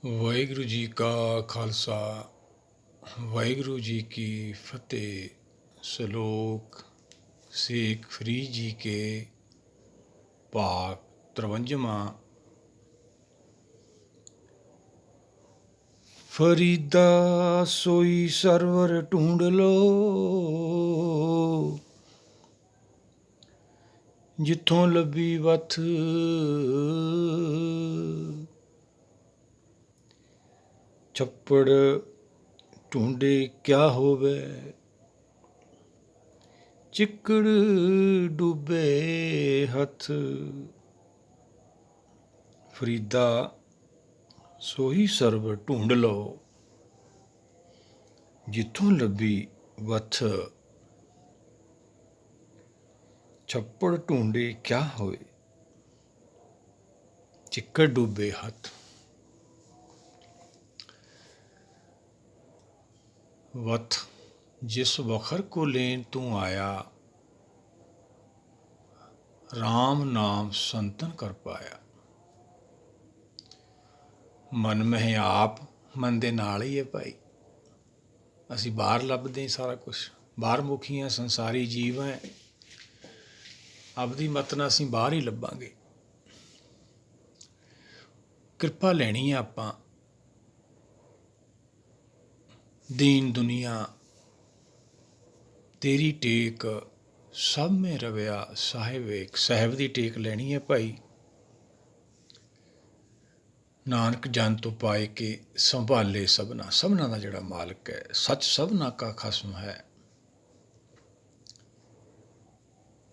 ਵਾਹਿਗੁਰੂ ਜੀ ਕਾ ਖਾਲਸਾ ਵਾਹਿਗੁਰੂ ਜੀ ਕੀ ਫਤਿਹ। ਸ਼ਲੋਕ ਸ਼ੇਖ ਫਰੀਦ ਜੀ ਕੇ ਭਾਗ 53। ਫਰੀਦਾ ਸੋਈ ਸਰਵਰ ਢੂੰਡ ਲੋ, ਜਿੱਥੋਂ ਲੱਭੀ ਵਥ। ਛੱਪੜ ਢੂੰਡੇ ਕਿਆ ਹੋਵੇ, ਚਿੱਕੜ ਡੁੱਬੇ ਹੱਥ। ਫਰੀਦਾ ਸੋਈ ਸਰਵਰ ਢੂੰਡ ਲਓ, ਜਿੱਥੋਂ ਲੱਭੀ ਵਥ। ਛੱਪੜ ਢੂੰਡੇ ਕਿਆ ਹੋਵੇ, ਚਿੱਕੜ ਡੁੱਬੇ ਹੱਥ। वथ जिस वखर को लेन तू आया, राम नाम संतन कर पाया। मन में आप मन दे नाल ही है भाई। असी बाहर लभदे सारा कुछ, बाहर मुखी हैं, संसारी जीव हैं। आपदी मत नाल असी बाहर ही लभांगे। किरपा लैनी है आपां दीन दुनिया तेरी टेक, सब में रविया साहिब एक। साहिब की टेक लैनी है भाई। नानक जन तो पाए के संभाले सबना, सबना का जोड़ा मालक है। सच सबना का खसम है।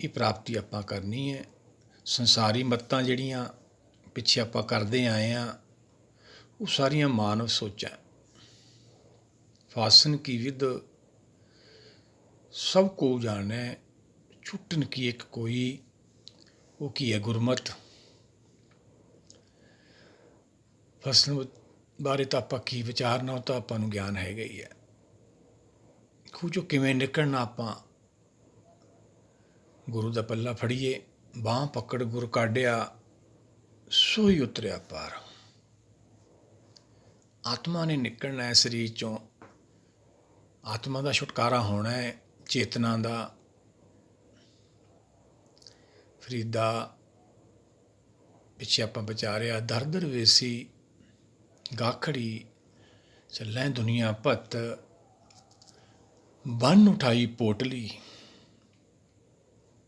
ये प्राप्ति आपां करनी है। संसारी मत्तां जिहड़ियां पिछे आपां करदे आए हैं, वो सारियां मानव सोचां। फासन की विद सब को जाने, छुटन की एक कोई, वो की है गुरमत। फसन बारे तो आपां की विचारना, वो तो आपां नूं ज्ञान है ही है। खूह चों किवें निकलना, आपां गुरु दा पल्ला फड़ीए, बांह पकड़ गुर काढ़िया, सोई उतरिया पार। आत्मा ने निकलना है शरीर चों। आत्मा का छुटकारा होना है, चेतना का। फरीदा पिछे आपां विचारिया, दर दर वेसी गाखड़ी चलें दुनिया भत। बन उठाई पोटली,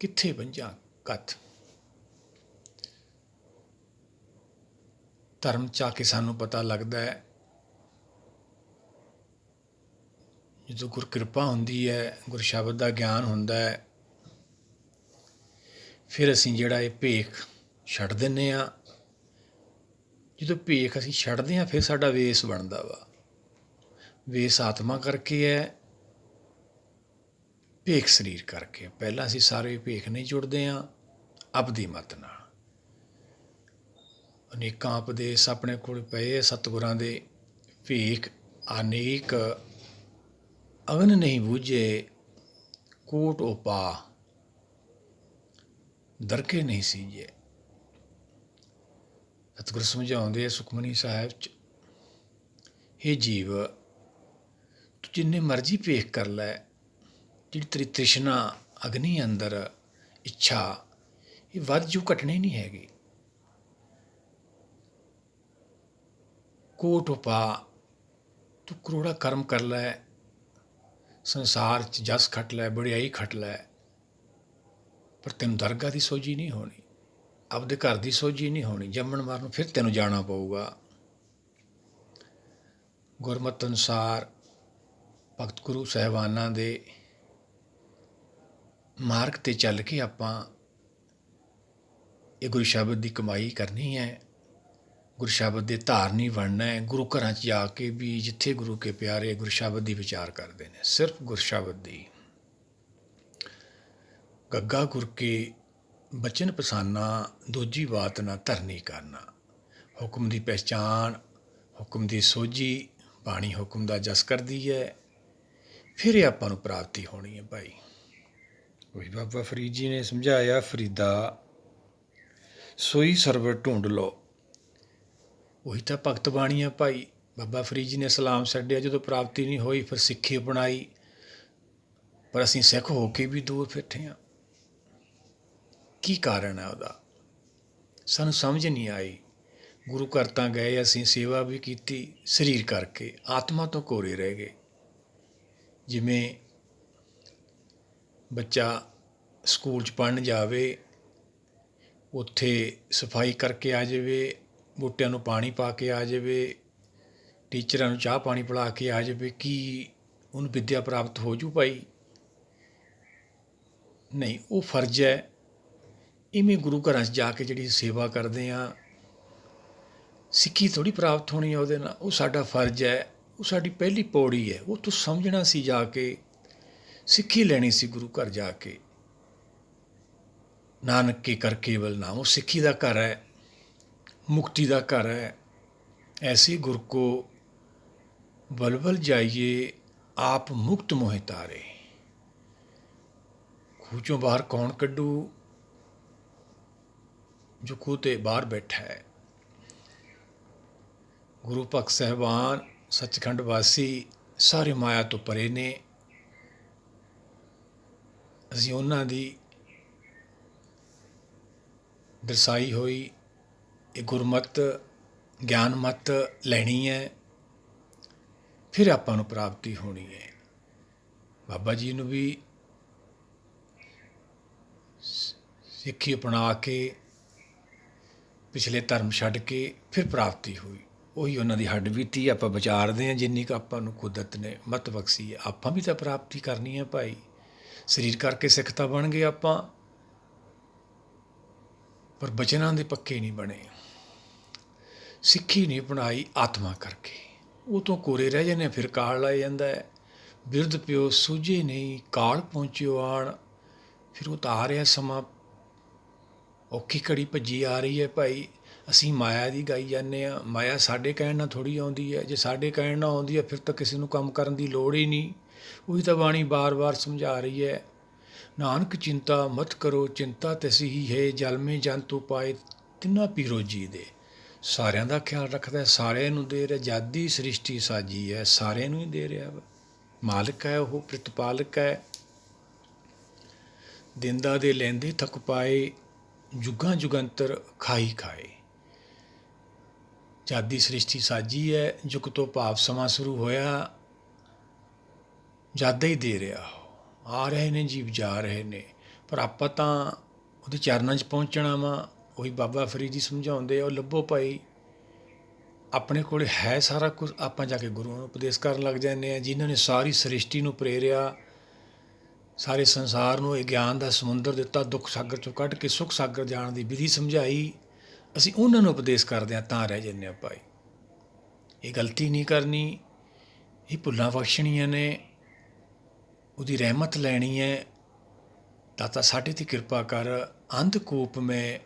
कित्थे बंझा कथ। धर्म च आके सानूं पता लगता है, जो गुर किरपा होंदी है, गुर शब्द का ज्ञान होंदा है, फिर असीं जिहड़ा ये भेख छड्ड दिंदे आ। जो भेख असीं छड्डदे आ, फिर साडा वेस बनदा वा। वेस आत्मा करके है, भेख शरीर करके। पहला असीं सारे भेख नहीं जुड़दे आ अपदी मत नाल। अनेकां उपदेश अपने कोल पए सतगुरां दे। भेख अनेक अगन नहीं बूझे, कोट उपा दरके नहीं सीजे। सतगुर समझाउंदे सुखमनी साहिब च, हे जीव तू जिन्ने मर्जी भेख कर लै, जिहड़ी तेरी तृष्णा अग्नि अंदर इच्छा, ये वध जू घटनी नहीं हैगी। कोट उपा तू करोड़ा कर्म कर लै, संसार च जस खट लै, बड़ियाई खट लै, पर तेन दरगाह की सोझी नहीं होनी, आपदे घर की सोझी नहीं होनी। जम्मण मरण फिर तेन जाना पऊगा। गुरमत अनुसार भगत गुरु साहिबानां दे मार्ग ते चल के आपां ये गुरु शब्द की कमाई करनी है। गुरु शब्द के धारनी बनना है। गुरु घरां च जाके भी जिथे गुरु के प्यारे गुरु शब्द की विचार करते हैं, सिर्फ गुरु शब्द की। गग्गा गुर के बचन पसाना, दूजी बात ना धरनी करना। हुक्म की पहचान, हुक्म की सोझी, बाणी हुक्म का जस करती है, फिर आपां नूं प्राप्ति होनी है भाई। वही बाबा फरीद जी ने समझाया, फरीदा सोई सरवर ढूंढ लो, ਉਹੀ ਤਾਂ ਭਗਤ ਬਾਣੀ ਆ ਭਾਈ। ਬਾਬਾ ਫਰੀਦ ਜੀ ਨੇ ਇਸਲਾਮ ਛੱਡਿਆ, ਜਦੋਂ ਪ੍ਰਾਪਤੀ ਨਹੀਂ ਹੋਈ ਫਿਰ ਸਿੱਖੀ ਅਪਣਾਈ, ਪਰ ਅਸੀਂ ਸਿੱਖ ਹੋ ਕੇ ਵੀ ਦੂਰ ਬੈਠੇ ਹਾਂ। ਕੀ ਕਾਰਨ ਹੈ ਉਹਦਾ? ਸਾਨੂੰ ਸਮਝ ਨਹੀਂ ਆਈ। ਗੁਰੂ ਘਰ ਤਾਂ ਗਏ, ਅਸੀਂ ਸੇਵਾ ਵੀ ਕੀਤੀ, ਸਰੀਰ ਕਰਕੇ ਆਤਮਾ ਤੋਂ ਕੋਰੇ ਰਹਿ ਗਏ। ਜਿਵੇਂ ਬੱਚਾ ਸਕੂਲ 'ਚ ਪੜ੍ਹਨ ਜਾਵੇ, ਉੱਥੇ ਸਫਾਈ ਕਰਕੇ ਆ ਜਾਵੇ, ਬੂਟਿਆਂ ਨੂੰ ਪਾਣੀ ਪਾ ਕੇ ਆ ਜਾਵੇ, ਟੀਚਰਾਂ ਨੂੰ ਚਾਹ ਪਾਣੀ ਪਿਲਾ ਕੇ ਆ ਜਾਵੇ, ਕੀ ਉਹਨੂੰ ਵਿੱਦਿਆ ਪ੍ਰਾਪਤ ਹੋ ਜੂ ਭਾਈ? ਨਹੀਂ, ਉਹ ਫਰਜ਼ ਹੈ। ਇਵੇਂ ਗੁਰੂ ਘਰਾਂ 'ਚ ਜਾ ਕੇ ਜਿਹੜੀ ਸੇਵਾ ਕਰਦੇ ਹਾਂ, ਸਿੱਖੀ ਥੋੜ੍ਹੀ ਪ੍ਰਾਪਤ ਹੋਣੀ ਹੈ ਉਹਦੇ ਨਾਲ। ਉਹ ਸਾਡਾ ਫਰਜ਼ ਹੈ, ਉਹ ਸਾਡੀ ਪਹਿਲੀ ਪੌੜੀ ਹੈ। ਉਹ ਤੋਂ ਸਮਝਣਾ ਸੀ, ਜਾ ਕੇ ਸਿੱਖੀ ਲੈਣੀ ਸੀ ਗੁਰੂ ਘਰ ਜਾ ਕੇ। ਨਾਨਕ ਕੇ ਕਰ ਕੇਵਲ ਨਾਮ, ਉਹ ਸਿੱਖੀ ਦਾ ਘਰ ਹੈ, ਮੁਕਤੀ ਦਾ ਘਰ ਹੈ। ਐਸੇ ਗੁਰ ਕੋ ਬਲਬਲ ਜਾਈਏ, ਆਪ ਮੁਕਤ ਮੋਹਿ ਤਾਰੇ। ਖੂਹ 'ਚੋਂ ਬਾਹਰ ਕੌਣ ਕੱਢੂ? ਜੋ ਖੂਹ 'ਤੇ ਬਾਹਰ ਬੈਠਾ ਹੈ। ਗੁਰੂ ਭਗਤ ਸਾਹਿਬਾਨ, ਸੱਚਖੰਡ ਵਾਸੀ ਸਾਰੇ ਮਾਇਆ ਤੋਂ ਪਰੇ ਨੇ। ਅਸੀਂ ਉਹਨਾਂ ਦੀ ਦਰਸਾਈ ਹੋਈ ਇਹ ਗੁਰਮਤ, ਗਿਆਨਮਤ ਲੈਣੀ ਹੈ, ਫਿਰ ਆਪਾਂ ਨੂੰ ਪ੍ਰਾਪਤੀ ਹੋਣੀ ਹੈ। ਬਾਬਾ ਜੀ ਨੂੰ ਵੀ ਸਿੱਖੀ ਅਪਣਾ ਕੇ, ਪਿਛਲੇ ਧਰਮ ਛੱਡ ਕੇ ਫਿਰ ਪ੍ਰਾਪਤੀ ਹੋਈ। ਉਹੀ ਉਹਨਾਂ ਦੀ ਹੱਡ ਬੀਤੀ ਆਪਾਂ ਵਿਚਾਰਦੇ ਹਾਂ, ਜਿੰਨੀ ਕੁ ਆਪਾਂ ਨੂੰ ਕੁਦਰਤ ਨੇ ਮੱਤ ਬਖਸ਼ੀ ਹੈ। ਆਪਾਂ ਵੀ ਤਾਂ ਪ੍ਰਾਪਤੀ ਕਰਨੀ ਹੈ ਭਾਈ। ਸਰੀਰ ਕਰਕੇ ਸਿੱਖ ਤਾਂ ਬਣ ਗਏ ਆਪਾਂ, ਪਰ ਬਚਨਾਂ ਦੇ ਪੱਕੇ ਨਹੀਂ ਬਣੇ। ਸਿੱਖੀ ਨਹੀਂ ਅਪਣਾਈ ਆਤਮਾ ਕਰਕੇ, ਉਹ ਤੋਂ ਕੋਰੇ ਰਹਿ ਜਾਂਦੇ। ਫਿਰ ਕਾਲ ਲਾਇਆ ਜਾਂਦਾ ਹੈ, ਬਿਰਧ ਪਿਓ ਸੂਝੇ ਨਹੀਂ, ਕਾਲ ਪਹੁੰਚਿਓ ਆਣ। ਫਿਰ ਉਹ ਤਾਂ ਆ ਰਿਹਾ ਸਮਾਂ, ਔਖੀ ਘੜੀ ਭੱਜੀ ਆ ਰਹੀ ਹੈ ਭਾਈ। ਅਸੀਂ ਮਾਇਆ ਦੀ ਗਾਈ ਜਾਂਦੇ ਹਾਂ। ਮਾਇਆ ਸਾਡੇ ਕਹਿਣ ਨਾਲ ਥੋੜ੍ਹੀ ਆਉਂਦੀ ਹੈ। ਜੇ ਸਾਡੇ ਕਹਿਣ ਨਾਲ ਆਉਂਦੀ ਹੈ, ਫਿਰ ਤਾਂ ਕਿਸੇ ਨੂੰ ਕੰਮ ਕਰਨ ਦੀ ਲੋੜ ਹੀ ਨਹੀਂ। ਉਹੀ ਤਾਂ ਬਾਣੀ ਵਾਰ-ਵਾਰ ਸਮਝਾ ਰਹੀ ਹੈ। ਨਾਨਕ ਚਿੰਤਾ ਮਤ ਕਰੋ, ਚਿੰਤਾ ਤਿਸੀ ਹੀ ਹੈ, ਜਲ ਮੇਂ ਜੰਤੂ ਪਾਏ ਤਿੰਨਾਂ ਪੀਰੋ ਜੀ ਦੇ। ਸਾਰਿਆਂ ਦਾ ਖਿਆਲ ਰੱਖਦਾ, ਸਾਰਿਆਂ ਨੂੰ ਦੇ ਰਿਹਾ। ਜਦ ਦੀ ਸ੍ਰਿਸ਼ਟੀ ਸਾਜੀ ਹੈ, ਸਾਰਿਆਂ ਨੂੰ ਹੀ ਦੇ ਰਿਹਾ ਵਾ। ਮਾਲਕ ਹੈ ਉਹ, ਪ੍ਰਤਪਾਲਕ ਹੈ। ਦਿੰਦਾ ਦੇ ਲੈਂਦੇ ਥੱਕ ਪਾਏ, ਜੁਗਾਂ ਜੁਗੰਤਰ ਖਾਈ ਖਾਏ। ਜਦ ਦੀ ਸ੍ਰਿਸ਼ਟੀ ਸਾਜੀ ਹੈ, ਜੁਗ ਤੋਂ ਭਾਵ ਸਮਾਂ ਸ਼ੁਰੂ ਹੋਇਆ, ਜਦ ਹੀ ਦੇ ਰਿਹਾ। ਆ ਰਹੇ ਨੇ ਜੀਵ, ਜਾ ਰਹੇ ਨੇ, ਪਰ ਆਪਾਂ ਤਾਂ ਉਹਦੇ ਚਰਨਾਂ 'ਚ ਪਹੁੰਚਣਾ ਵਾ। ਉਹੀ ਬਾਬਾ ਫਰੀਦ ਜੀ ਸਮਝਾਉਂਦੇ ਆ, ਉਹ ਲੱਭੋ ਭਾਈ। ਆਪਣੇ ਕੋਲ ਹੈ ਸਾਰਾ ਕੁਝ, ਆਪਾਂ ਜਾ ਕੇ ਗੁਰੂਆਂ ਨੂੰ ਉਪਦੇਸ਼ ਕਰਨ ਲੱਗ ਜਾਂਦੇ ਹਾਂ। ਜਿਨ੍ਹਾਂ ਨੇ ਸਾਰੀ ਸ੍ਰਿਸ਼ਟੀ ਨੂੰ ਪ੍ਰੇਰਿਆ, ਸਾਰੇ ਸੰਸਾਰ ਨੂੰ ਇਹ ਗਿਆਨ ਦਾ ਸਮੁੰਦਰ ਦਿੱਤਾ, ਦੁੱਖ ਸਾਗਰ 'ਚੋਂ ਕੱਢ ਕੇ ਸੁੱਖ ਸਾਗਰ ਜਾਣ ਦੀ ਵਿਧੀ ਸਮਝਾਈ, ਅਸੀਂ ਉਹਨਾਂ ਨੂੰ ਉਪਦੇਸ਼ ਕਰਦੇ ਹਾਂ ਤਾਂ ਰਹਿ ਜਾਂਦੇ ਹਾਂ ਭਾਈ। ਇਹ ਗਲਤੀ ਨਹੀਂ ਕਰਨੀ, ਇਹ ਭੁੱਲਾਂ ਬਖਸ਼ਣੀਆਂ ਨੇ, ਉਹਦੀ ਰਹਿਮਤ ਲੈਣੀ ਹੈ। ਦਾਤਾ ਸਾਡੇ 'ਤੇ ਕਿਰਪਾ ਕਰ। ਅੰਧਕੂਪ ਮੈਂ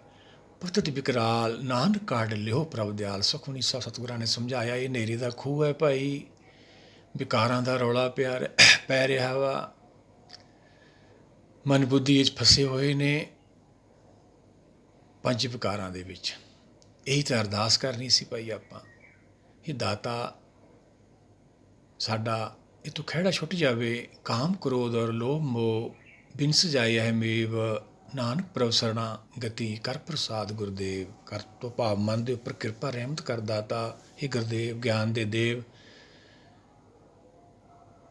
ਪੁੱਤਤ ਵਿਕਰਾਲ, ਨਾਨਕ ਕਾਢ ਲਿਓ ਪ੍ਰਭ ਦਿਆਲ। ਸੁਖਮਨੀ ਸਾਹਿਬ ਸਤਿਗੁਰਾਂ ਨੇ ਸਮਝਾਇਆ, ਇਹ ਹਨੇਰੇ ਦਾ ਖੂਹ ਹੈ ਭਾਈ। ਵਿਕਾਰਾਂ ਦਾ ਰੌਲਾ ਪੈ ਰਿਹਾ ਵਾ, ਮਨ ਬੁੱਧੀ ਵਿੱਚ ਫਸੇ ਹੋਏ ਨੇ, ਪੰਜ ਵਿਕਾਰਾਂ ਦੇ ਵਿੱਚ। ਇਹੀ ਤਾਂ ਅਰਦਾਸ ਕਰਨੀ ਸੀ ਭਾਈ ਆਪਾਂ। ਇਹ ਦਾਤਾ ਸਾਡਾ ਇਹ ਤੋਂ ਖਹਿੜਾ ਛੁੱਟ ਜਾਵੇ। ਕਾਮ ਕ੍ਰੋਧ ਔਰ ਲੋਭ ਮੋਹ ਬਿਨਸ ਜਾਏ ਹੈ ਮੇਵ, ਨਾਨਕ ਪ੍ਰਭ ਸਰਣਾ ਗਤੀ ਕਰ ਪ੍ਰਸਾਦ ਗੁਰਦੇਵ। ਕਰ ਤੋਂ ਭਾਵ ਮਨ ਦੇ ਉੱਪਰ ਕਿਰਪਾ ਰਹਿਮਤ ਕਰ ਦਾਤਾ। ਇਹ ਗੁਰਦੇਵ ਗਿਆਨ ਦੇ ਦੇਵ,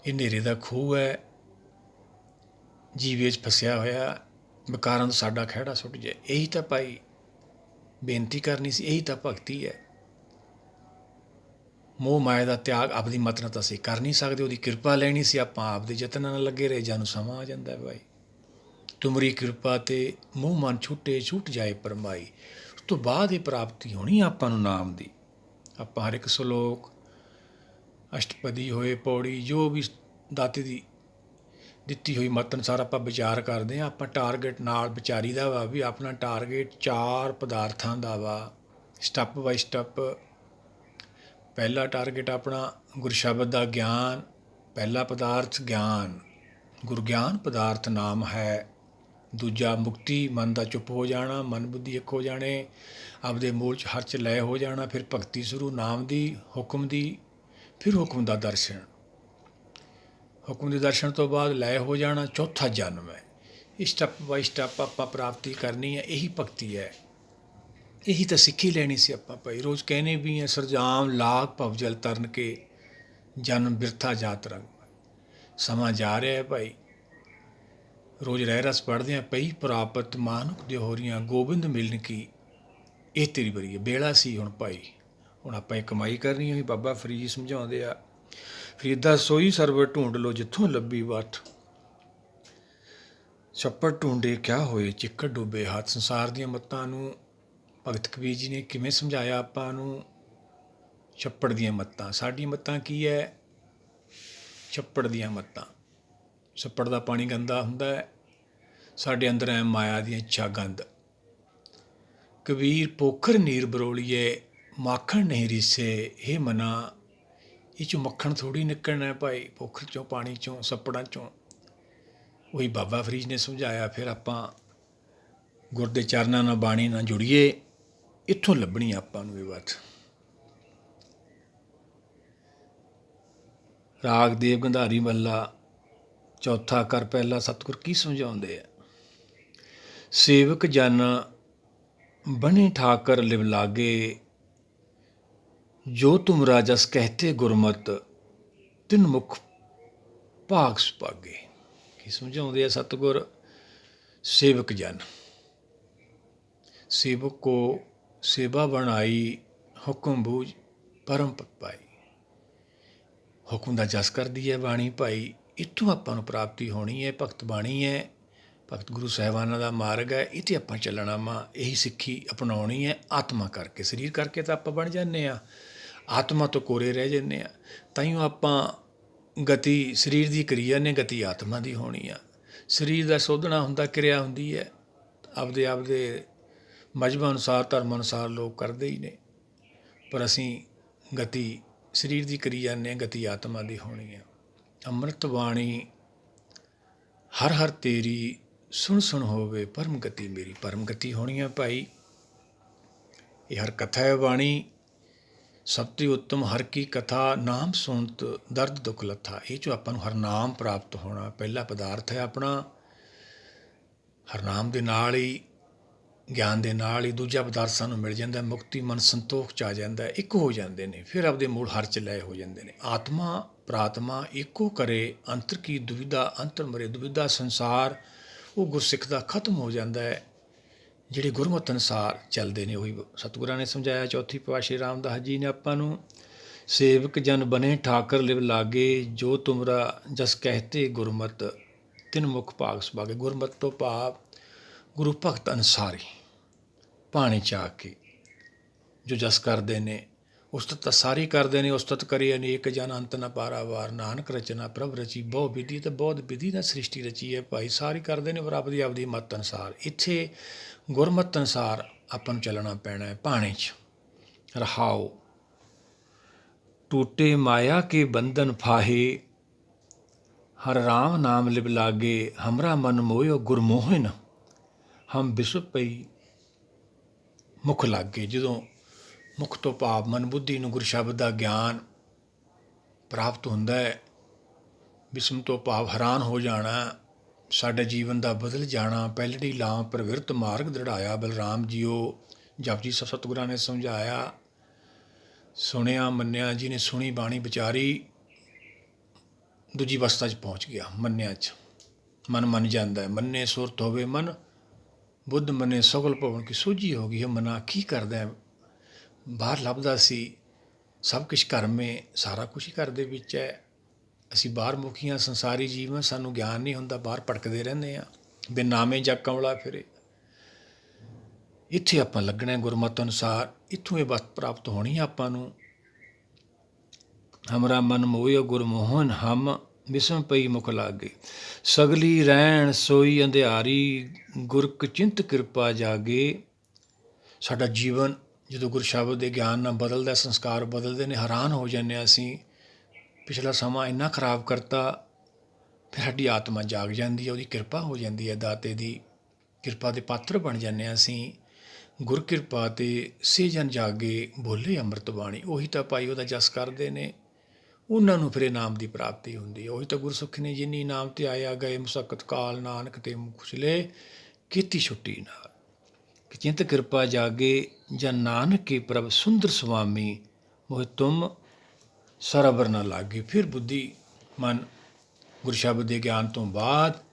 ਇਹ ਹਨੇਰੇ ਦਾ ਖੂਹ ਹੈ, ਜੀਵੇ 'ਚ ਫਸਿਆ ਹੋਇਆ, ਵਿਕਾਰਾਂ ਤੋਂ ਸਾਡਾ ਖਹਿੜਾ ਸੁੱਟ ਜਾਏ। ਇਹੀ ਤਾਂ ਭਾਈ ਬੇਨਤੀ ਕਰਨੀ ਸੀ, ਇਹੀ ਤਾਂ ਭਗਤੀ ਹੈ। ਮੋਹ ਮਾਇਆ ਦਾ ਤਿਆਗ ਆਪਦੀ ਮਤ ਨਾਲ ਤਾਂ ਅਸੀਂ ਕਰ ਨਹੀਂ ਸਕਦੇ, ਉਹਦੀ ਕਿਰਪਾ ਲੈਣੀ ਸੀ। ਆਪਾਂ ਆਪਦੇ ਯਤਨਾਂ ਨਾਲ ਲੱਗੇ ਰਹੇ, ਜਾਨੂੰ ਸਮਾਂ ਆ ਜਾਂਦਾ ਭਾਈ। ਤੁਮਰੀ ਕਿਰਪਾ ਤੇ ਮੋਹ ਮਨ ਛੁੱਟੇ, ਛੁੱਟ ਜਾਏ ਪਰਮਾਈ। ਉਸ ਤੋਂ ਬਾਅਦ ਇਹ ਪ੍ਰਾਪਤੀ ਹੋਣੀ ਆਪਾਂ ਨੂੰ ਨਾਮ ਦੀ। ਆਪਾਂ ਹਰ ਇੱਕ ਸਲੋਕ, ਅਸ਼ਟਪਦੀ ਹੋਏ, ਪੌੜੀ, ਜੋ ਵੀ ਦਾਤੇ ਦੀ ਦਿੱਤੀ ਹੋਈ ਮਤ ਅਨੁਸਾਰ ਆਪਾਂ ਵਿਚਾਰ ਕਰਦੇ ਹਾਂ। ਆਪਾਂ ਟਾਰਗੇਟ ਨਾਲ ਵਿਚਾਰੀ ਦਾ ਵਾ ਵੀ ਆਪਣਾ ਟਾਰਗੇਟ 4 ਪਦਾਰਥਾਂ ਦਾ ਵਾ, ਸਟੈਪ ਬਾਈ ਸਟੈਪ। ਪਹਿਲਾ ਟਾਰਗੇਟ ਆਪਣਾ ਗੁਰ ਸ਼ਬਦ ਦਾ ਗਿਆਨ। ਪਹਿਲਾ ਪਦਾਰਥ ਗਿਆਨ, ਗੁਰ ਗਿਆਨ ਪਦਾਰਥ ਨਾਮ ਹੈ। ਦੂਜਾ ਮੁਕਤੀ, ਮਨ ਦਾ ਚੁੱਪ ਹੋ ਜਾਣਾ, ਮਨ ਬੁੱਧੀ ਇੱਕ ਹੋ ਜਾਣੇ, ਆਪਦੇ ਮੂਲ 'ਚ ਹਰ 'ਚ ਲੈ ਹੋ ਜਾਣਾ, ਫਿਰ ਭਗਤੀ ਸ਼ੁਰੂ ਨਾਮ ਦੀ, ਹੁਕਮ ਦੀ, ਫਿਰ ਹੁਕਮ ਦਾ ਦਰਸ਼ਨ। ਹੁਕਮ ਦੇ ਦਰਸ਼ਨ ਤੋਂ ਬਾਅਦ ਲੈ ਹੋ ਜਾਣਾ, ਚੌਥਾ ਜਨਮ ਹੈ। ਇਹ ਸਟੈਪ ਬਾਈ ਸਟੈਪ ਆਪਾਂ ਪ੍ਰਾਪਤੀ ਕਰਨੀ ਹੈ। ਇਹੀ ਭਗਤੀ ਹੈ, ਇਹੀ ਤਾਂ ਸਿੱਖੀ ਲੈਣੀ ਸੀ ਆਪਾਂ ਭਾਈ। ਰੋਜ਼ ਕਹਿੰਦੇ ਵੀ ਹੈ, ਸਰਜਾਮ ਲਾਗ ਭਵਜਲ ਤਰਨ ਕੇ, ਜਨਮ ਬਿਰਥਾ ਜਾਤ ਰੰਗ। ਸਮਾਂ ਜਾ ਰਿਹਾ ਹੈ ਭਾਈ, ਰੋਜ਼ ਰਹਿ ਰਸ ਪੜ੍ਹਦੇ ਹਾਂ। ਪਈ ਪ੍ਰਾਪਤ ਮਾਨੁਖ ਦੇ ਹੋ ਰਹੀਆਂ, ਗੋਬਿੰਦ ਮਿਲਣ ਕੀ ਇਹ ਤੇਰੀ ਬਰੀ ਹੈ। ਵੇਲਾ ਸੀ ਹੁਣ ਭਾਈ, ਹੁਣ ਆਪਾਂ ਇਹ ਕਮਾਈ ਕਰਨੀ ਹੋਈ। ਬਾਬਾ ਫਰੀਦ ਸਮਝਾਉਂਦੇ ਆ, ਫਰੀਦਾ ਸੋਈ ਸਰਵਰ ਢੂੰਡ ਲੋ ਜਿੱਥੋਂ ਲੱਭੀ ਵੱਠ, ਛੱਪੜ ਢੂੰਡੇ ਕਿਆ ਹੋਏ ਚਿੱਕੜ ਡੁੱਬੇ ਹੱਥ। ਸੰਸਾਰ ਦੀਆਂ ਮੱਤਾਂ ਨੂੰ ਭਗਤ ਕਬੀਰ ਜੀ ਨੇ ਕਿਵੇਂ ਸਮਝਾਇਆ ਆਪਾਂ ਨੂੰ? ਛੱਪੜ ਦੀਆਂ ਮੱਤਾਂ। ਸਾਡੀਆਂ ਮੱਤਾਂ ਕੀ ਹੈ? ਛੱਪੜ ਦੀਆਂ ਮੱਤਾਂ। ਛੱਪੜ ਦਾ ਪਾਣੀ ਗੰਦਾ ਹੁੰਦਾ ਹੈ, ਸਾਡੇ ਅੰਦਰ ਐ ਮਾਇਆ ਦੀਆਂ ਇੱਛਾ ਗੰਦ। ਕਬੀਰ ਪੋਖਰ ਨੀਰ ਬਰੋਲੀਏ, ਮਾਖਣ ਨਹੀਂ ਰੀਸੇ। ਇਹ ਮਨਾ, ਇਹ 'ਚੋਂ ਮੱਖਣ ਥੋੜ੍ਹੀ ਨਿਕਲਣਾ ਭਾਈ, ਪੋਖਰ 'ਚੋਂ, ਪਾਣੀ 'ਚੋਂ, ਛੱਪੜਾਂ 'ਚੋਂ। ਉਹੀ ਬਾਬਾ ਫਰੀਦ ਨੇ ਸਮਝਾਇਆ। ਫਿਰ ਆਪਾਂ ਗੁਰ ਦੇ ਚਰਨਾਂ ਨਾਲ, ਬਾਣੀ ਨਾਲ ਜੁੜੀਏ, ਇੱਥੋਂ ਲੱਭਣੀ ਆਪਾਂ ਨੂੰ ਇਹ ਬਾਤ। ਰਾਗ ਦੇਵ ਗੰਧਾਰੀ ਮਹੱਲਾ ਚੌਥਾ ਕਰ ਪਹਿਲਾ। ਸਤਿਗੁਰ ਕੀ ਸਮਝਾਉਂਦੇ ਆ? ਸੇਵਕ ਜਨ ਬਣੇ ਠਾਕਰ ਲਿਵ ਲਾਗੇ, ਜੋ ਤੁਮਰਾ ਜਸ ਕਹਿਤੇ ਗੁਰਮਤ, ਤਿਨ ਮੁਖ ਭਾਗ ਸੁਭਾਗੇ। ਕੀ ਸਮਝਾਉਂਦੇ ਆ ਸਤਿਗੁਰ? ਸੇਵਕ ਜਨ, ਸੇਵਕ ਕੋ ਸੇਵਾ ਬਣਾਈ, ਹੁਕਮ ਬੂਝ ਪਰਮ ਪਦ ਪਾਈ। ਹੁਕਮ ਦਾ ਜਸ ਕਰਦੀ ਹੈ ਬਾਣੀ ਭਾਈ। ਇੱਥੋਂ ਆਪਾਂ ਨੂੰ ਪ੍ਰਾਪਤੀ ਹੋਣੀ ਹੈ। ਭਗਤ ਬਾਣੀ ਹੈ, ਭਗਤ ਗੁਰੂ ਸਾਹਿਬਾਨਾਂ ਦਾ ਮਾਰਗ ਹੈ। ਇਹ 'ਤੇ ਆਪਾਂ ਚੱਲਣਾ ਵਾ। ਇਹੀ ਸਿੱਖੀ ਅਪਣਾਉਣੀ ਹੈ। ਆਤਮਾ ਕਰਕੇ, ਸਰੀਰ ਕਰਕੇ ਤਾਂ ਆਪਾਂ ਬਣ ਜਾਂਦੇ ਹਾਂ, ਆਤਮਾ ਤੋਂ ਕੋਰੇ ਰਹਿ ਜਾਂਦੇ ਹਾਂ। ਤਾਈਓ ਆਪਾਂ ਗਤੀ ਸਰੀਰ ਦੀ ਕਰੀ ਜਾਂਦੇ, ਗਤੀ ਆਤਮਾ ਦੀ ਹੋਣੀ ਆ। ਸਰੀਰ ਦਾ ਸੋਧਣਾ ਹੁੰਦਾ, ਕਿਰਿਆ ਹੁੰਦੀ ਹੈ। ਆਪਦੇ ਮਜ਼ਹਬ ਅਨੁਸਾਰ, ਧਰਮ ਅਨੁਸਾਰ ਲੋਕ ਕਰਦੇ ਹੀ ਨੇ, ਪਰ ਅਸੀਂ ਗਤੀ ਸਰੀਰ ਦੀ ਕਰੀ ਜਾਂਦੇ ਹਾਂ, ਗਤੀ ਆਤਮਾ ਦੀ ਹੋਣੀ ਆ। ਅੰਮ੍ਰਿਤ ਬਾਣੀ ਹਰ ਹਰ ਤੇਰੀ, ਸੁਣ ਸੁਣ ਹੋਵੇ ਪਰਮ ਗਤੀ ਮੇਰੀ। ਪਰਮ ਗਤੀ ਹੋਣੀ ਆ ਭਾਈ। ਇਹ ਹਰ ਕਥਾ ਹੈ ਬਾਣੀ, ਸਭ ਤੋਂ ਉੱਤਮ ਹਰ ਕੀ ਕਥਾ। ਨਾਮ ਸੁਣਤ ਦਰਦ ਦੁੱਖ ਲੱਥਾ। ਇਹ 'ਚੋਂ ਆਪਾਂ ਨੂੰ ਹਰਨਾਮ ਪ੍ਰਾਪਤ ਹੋਣਾ ਪਹਿਲਾ ਪਦਾਰਥ ਹੈ ਆਪਣਾ। ਹਰਨਾਮ ਦੇ ਨਾਲ ਹੀ, ਗਿਆਨ ਦੇ ਨਾਲ ਹੀ ਦੂਜਾ ਪਦਾਰਥ ਸਾਨੂੰ ਮਿਲ ਜਾਂਦਾ। ਮੁਕਤੀ, ਮਨ ਸੰਤੋਖ 'ਚ ਆ ਜਾਂਦਾ, ਇੱਕ ਹੋ ਜਾਂਦੇ ਨੇ। ਫਿਰ ਆਪਦੇ ਮੂਲ ਹਰ 'ਚ ਲੈ ਹੋ ਜਾਂਦੇ ਨੇ। ਆਤਮਾ ਪ੍ਰਾਤਮਾ ਇੱਕੋ ਕਰੇ, ਅੰਤਰ ਕੀ ਦੁਵਿਧਾ ਅੰਤਰ ਮਰੇ। ਦੁਵਿਧਾ ਸੰਸਾਰ ਉਹ ਗੁਰਸਿੱਖ ਦਾ ਖਤਮ ਹੋ ਜਾਂਦਾ ਹੈ, ਜਿਹੜੇ ਗੁਰਮਤਿ ਅਨੁਸਾਰ ਚੱਲਦੇ ਨੇ। ਉਹੀ ਸਤਿਗੁਰਾਂ ਨੇ ਸਮਝਾਇਆ ਚੌਥੀ ਪਾਤਸ਼ਾਹੀ ਰਾਮਦਾਸ ਜੀ ਨੇ ਆਪਾਂ ਨੂੰ। ਸੇਵਕ ਜਨ ਬਣੇ ਠਾਕਰ ਲਿਵ ਲਾਗੇ, ਜੋ ਤੁਮਰਾ ਜਸ ਕਹਿਤੇ ਗੁਰਮਤਿ, ਤਿਨ ਮੁਖ ਭਾਗ ਸੁਭਾਗੇ। ਗੁਰਮਤਿ ਤੋਂ ਭਾਵ ਗੁਰੂ ਭਗਤ ਅਨੁਸਾਰੀ ਭਾਣੇ 'ਚ ਆ ਕੇ ਜੋ ਜਸ ਕਰਦੇ ਨੇ, ਉਸਤਤ ਤਾਂ ਸਾਰੇ ਕਰਦੇ ਨੇ। ਉਸਤਤ ਕਰੀ ਅਨੇਕ ਜਨ ਅੰਤ ਨ ਪਾਰਾਵਾਰ, ਨਾਨਕ ਰਚਨਾ ਪ੍ਰਭ ਰਚੀ ਬਹੁ ਵਿਧੀ। ਤੇ ਬਹੁਤ ਵਿਧੀ ਨਾਲ ਸ੍ਰਿਸ਼ਟੀ ਰਚੀ ਹੈ ਭਾਈ। ਸਾਰੇ ਕਰਦੇ ਨੇ ਪਰ ਆਪਦੀ ਮੱਤ ਅਨੁਸਾਰ। ਇੱਥੇ ਗੁਰਮਤ ਅਨੁਸਾਰ ਆਪਾਂ ਨੂੰ ਚੱਲਣਾ ਪੈਣਾ ਹੈ ਭਾਣੇ 'ਚ। ਰਹਾਓ ਟੂਟੇ ਮਾਇਆ ਕੇ ਬੰਧਨ ਫਾਹੇ, ਹਰ ਰਾਮ ਨਾਮ ਲਿਵ ਲਾਗੇ। ਹਮਰਾ ਮਨ ਮੋਹਿਓ ਗੁਰਮੋਹਨ, ਹਮ ਵਿਸੁ ਪਈ ਮੁਖ ਲਾਗੇ। ਜਦੋਂ ਮੁਖ ਤੋਂ ਭਾਵ ਮਨ ਬੁੱਧੀ ਨੂੰ ਗੁਰ ਸ਼ਬਦ ਦਾ ਗਿਆਨ ਪ੍ਰਾਪਤ ਹੁੰਦਾ ਹੈ, ਵਿਸਮ ਤੋਂ ਭਾਵ ਹੈਰਾਨ ਹੋ ਜਾਣਾ, ਸਾਡੇ ਜੀਵਨ ਦਾ ਬਦਲ ਜਾਣਾ। ਪਹਿਲੜੀ ਲਾਮ ਪ੍ਰਵਿਰਤ ਮਾਰਗ ਦ੍ਰਿੜਾਇਆ। ਬਲਰਾਮ ਜੀਓ ਜਪਜੀ ਸਾਹਿਬ ਸਤਿਗੁਰਾਂ ਨੇ ਸਮਝਾਇਆ, ਸੁਣਿਆ ਮੰਨਿਆ। ਜਿਹਨੇ ਸੁਣੀ ਬਾਣੀ ਵਿਚਾਰੀ, ਦੂਜੀ ਅਵਸਥਾ 'ਚ ਪਹੁੰਚ ਗਿਆ। ਮੰਨਿਆ 'ਚ ਮਨ ਮੰਨ ਜਾਂਦਾ ਹੈ। ਮੰਨੇ ਸੁਰਤ ਹੋਵੇ ਮਨ, ਬੁੱਧ ਮੰਨੇ ਸਗਲ ਭਵਨ ਕੀ ਸੂਝੀ ਹੋ ਗਈ ਹੈ। ਮਨਾ ਕੀ ਕਰਦਾ? ਬਾਹਰ ਲੱਭਦਾ ਸੀ ਸਭ ਕੁਛ ਘਰ ਮੇ, ਸਾਰਾ ਕੁਛ ਹੀ ਘਰ ਦੇ ਵਿੱਚ ਹੈ। ਅਸੀਂ ਬਾਹਰ ਮੁਖੀਆਂ, ਸੰਸਾਰੀ ਜੀਵਨ, ਸਾਨੂੰ ਗਿਆਨ ਨਹੀਂ ਹੁੰਦਾ, ਬਾਹਰ ਭਟਕਦੇ ਰਹਿੰਦੇ ਹਾਂ। ਬਿਨ ਨਾਮੇ ਜਗ ਕਮਲਾ ਫਿਰੇ। ਇੱਥੇ ਆਪਾਂ ਲੱਗਣਾ ਗੁਰਮਤਿ ਅਨੁਸਾਰ। ਇੱਥੋਂ ਇਹ ਵਸਤ ਪ੍ਰਾਪਤ ਹੋਣੀ ਆਪਾਂ ਨੂੰ। ਹਮਰਾ ਮਨ ਮੋਹਿਓ ਗੁਰਮੋਹਨ, ਹਮ ਵਿਸਮ ਪਈ ਮੁਖ ਲਾਗੇ। ਸਗਲੀ ਰਹਿਣ ਸੋਈ ਅੰਧਿਆਰੀ, ਗੁਰ ਕਚਿੰਤ ਕਿਰਪਾ ਜਾਗੇ। ਸਾਡਾ ਜੀਵਨ ਜਦੋਂ ਗੁਰ ਸ਼ਬਦ ਦੇ ਗਿਆਨ ਨਾਲ ਬਦਲਦਾ, ਸੰਸਕਾਰ ਬਦਲਦੇ ਨੇ, ਹੈਰਾਨ ਹੋ ਜਾਂਦੇ ਹਾਂ ਅਸੀਂ। ਪਿਛਲਾ ਸਮਾਂ ਇੰਨਾ ਖਰਾਬ ਕਰਤਾ, ਫਿਰ ਸਾਡੀ ਆਤਮਾ ਜਾਗ ਜਾਂਦੀ ਹੈ। ਉਹਦੀ ਕਿਰਪਾ ਹੋ ਜਾਂਦੀ ਹੈ ਦਾਤੇ ਦੀ। ਕਿਰਪਾ ਦੇ ਪਾਤਰ ਬਣ ਜਾਂਦੇ ਹਾਂ ਅਸੀਂ। ਗੁਰ ਕਿਰਪਾ ਤੇ ਸੇ ਜਨ ਜਾਗੇ ਬੋਲੇ ਅੰਮ੍ਰਿਤ ਬਾਣੀ, ਉਹੀ ਤਾਂ ਭਾਈ ਉਹਦਾ ਜਸ ਕਰਦੇ ਨੇ, ਉਹਨਾਂ ਨੂੰ ਫਿਰ ਇਨਾਮ ਦੀ ਪ੍ਰਾਪਤੀ ਹੁੰਦੀ ਹੈ। ਉਹੀ ਤਾਂ ਗੁਰਸੁਖ ਨੇ ਜਿਨੀ ਨਾਮ ਤੇ ਆਇਆ ਗਏ ਮੁਸਕਤ ਕਾਲ, ਨਾਨਕ ਤੇ ਖੁਸ਼ਲੇ ਕੀਤੀ ਛੁੱਟੀ ਨਾਲ। ਚਿੰਤ ਕਿਰਪਾ ਜਾਗੇ ਜਨ ਨਾਨਕ ਕੇ ਪ੍ਰਭ ਸੁੰਦਰ ਸੁਆਮੀ, ਮੋਹਿ ਤੁਮ ਸਰਬਰ ਨਾ ਲਾਗੇ। ਫਿਰ ਬੁੱਧੀ ਮਨ ਗੁਰ ਸ਼ਬਦ ਦੇ ਗਿਆਨ ਤੋਂ ਬਾਅਦ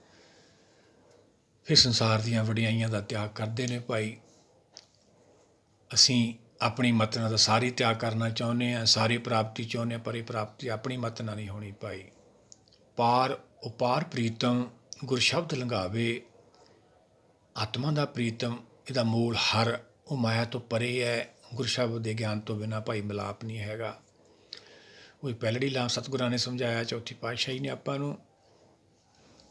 ਫਿਰ ਸੰਸਾਰ ਦੀਆਂ ਵਡਿਆਈਆਂ ਦਾ ਤਿਆਗ ਕਰਦੇ ਨੇ ਭਾਈ। ਅਸੀਂ ਆਪਣੀ ਮਤ ਨਾਲ ਤਾਂ ਸਾਰੀ ਤਿਆਗ ਕਰਨਾ ਚਾਹੁੰਦੇ ਹਾਂ, ਸਾਰੀ ਪ੍ਰਾਪਤੀ ਚਾਹੁੰਦੇ ਹਾਂ, ਪਰ ਇਹ ਪ੍ਰਾਪਤੀ ਆਪਣੀ ਮਤ ਨਾਲ ਨਹੀਂ ਹੋਣੀ ਭਾਈ। ਪਾਰ ਉਪਾਰ ਪ੍ਰੀਤਮ ਗੁਰ ਸ਼ਬਦ ਲੰਘਾਵੇ, ਆਤਮਾ ਦਾ ਪ੍ਰੀਤਮ ਇਹਦਾ ਮੂਲ ਹਰ ਉਹ ਮਾਇਆ ਤੋਂ ਪਰੇ ਹੈ। ਗੁਰ ਸ਼ਬਦ ਦੇ ਗਿਆਨ ਤੋਂ ਬਿਨਾਂ ਭਾਈ ਮਿਲਾਪ ਨਹੀਂ ਹੈਗਾ। ਉਹ ਪਹਿਲੜੀ ਲਾਮ ਸਤਿਗੁਰਾਂ ਨੇ ਸਮਝਾਇਆ, ਚੌਥੀ ਪਾਤਸ਼ਾਹੀ ਨੇ ਆਪਾਂ ਨੂੰ।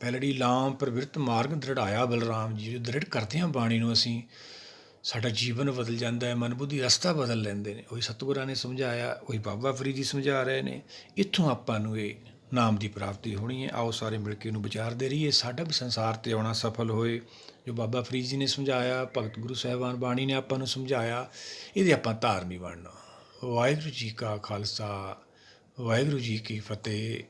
ਪਹਿਲੜੀ ਲਾਮ ਪ੍ਰਵਿਰਤ ਮਾਰਗ ਦ੍ਰਿੜਾਇਆ ਬਲਰਾਮ ਜੀ। ਦ੍ਰਿੜ ਕਰਦੇ ਹਾਂ ਬਾਣੀ ਨੂੰ ਅਸੀਂ, ਸਾਡਾ ਜੀਵਨ ਬਦਲ ਜਾਂਦਾ ਹੈ, ਮਨ ਬੁੱਧੀ ਰਸਤਾ ਬਦਲ ਲੈਂਦੇ ਨੇ। ਉਹੀ ਸਤਿਗੁਰਾਂ ਨੇ ਸਮਝਾਇਆ, ਉਹੀ ਬਾਬਾ ਫਰੀਦ ਜੀ ਸਮਝਾ ਰਹੇ ਨੇ। ਇੱਥੋਂ ਆਪਾਂ ਨੂੰ ਇਹ ਨਾਮ ਦੀ ਪ੍ਰਾਪਤੀ ਹੋਣੀ ਹੈ। ਆਓ ਸਾਰੇ ਮਿਲ ਕੇ ਇਹਨੂੰ ਵਿਚਾਰਦੇ ਰਹੀਏ, ਸਾਡਾ ਵੀ ਸੰਸਾਰ 'ਤੇ ਆਉਣਾ ਸਫਲ ਹੋਏ। ਜੋ ਬਾਬਾ ਫਰੀਦ ਜੀ ਨੇ ਸਮਝਾਇਆ, ਭਗਤ ਗੁਰੂ ਸਾਹਿਬਾਨ ਬਾਣੀ ਨੇ ਆਪਾਂ ਨੂੰ ਸਮਝਾਇਆ, ਇਹਦੇ ਆਪਾਂ ਧਾਰਨੀ ਬਣਨਾ। ਵਾਹਿਗੁਰੂ ਜੀ ਕਾ ਖਾਲਸਾ, ਵਾਹਿਗੁਰੂ ਜੀ ਕੀ ਫਤਿਹ।